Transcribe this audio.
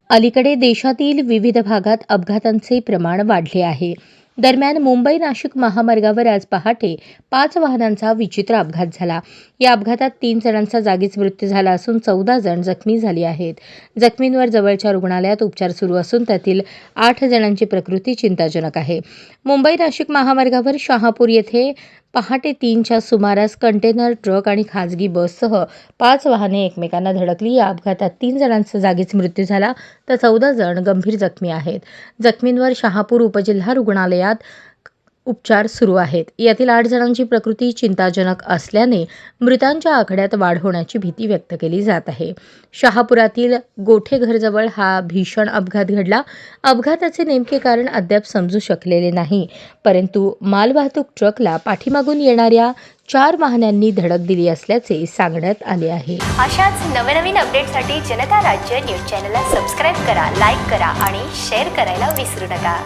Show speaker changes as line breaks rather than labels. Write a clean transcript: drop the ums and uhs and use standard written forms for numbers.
अलीकडे देशातील विविध भागात अपघातांचे प्रमाण वाढले आहे. दरम्यान मुंबई-नाशिक महामार्गावर आज पहाटे 5 वाहनांचा विचित्र अपघात झाला. या अपघातात 3 जणांचा जागीच मृत्यू झाला असून 14 जण जखमी झाले आहेत. जखमींवर जवळच्या रुग्णालयात उपचार सुरू असून त्यातील 8 जणांची प्रकृती चिंताजनक आहे. मुंबई-नाशिक महामार्गावर शहापूर येथे पहाटे 3च्या सुमारास कंटेनर ट्रक आणि खासगी बससह 5 वाहने एकमेकांना धडकली. या अपघातात 3 जणांचा जागीच मृत्यू झाला तर 14 जण गंभीर जखमी आहेत. जखमींवर शहापूर उपजिल्हा रुग्णालयात उपचार सुरू आहेत. यातील 8 जणांची प्रकृती चिंताजनक असल्याने मृतांच्या आकड्यात वाढ होण्याची भीती व्यक्त केली जात आहे. शहापुरातील गोठेघरजवळ हा भीषण अपघात घडला. अपघाताचे नेमके कारण अद्याप समजू शकलेले नाही, परंतु मालवाहतूक ट्रकला पाठीमागून येणाऱ्या 4 वाहनांनी धडक दिली असल्याचे सांगण्यात आले आहे.
अशाच नवनवीन अपडेटसाठी जनता राज्य न्यूज चॅनलला सबस्क्राईब करा, लाईक करा आणि शेअर करायला विसरू नका.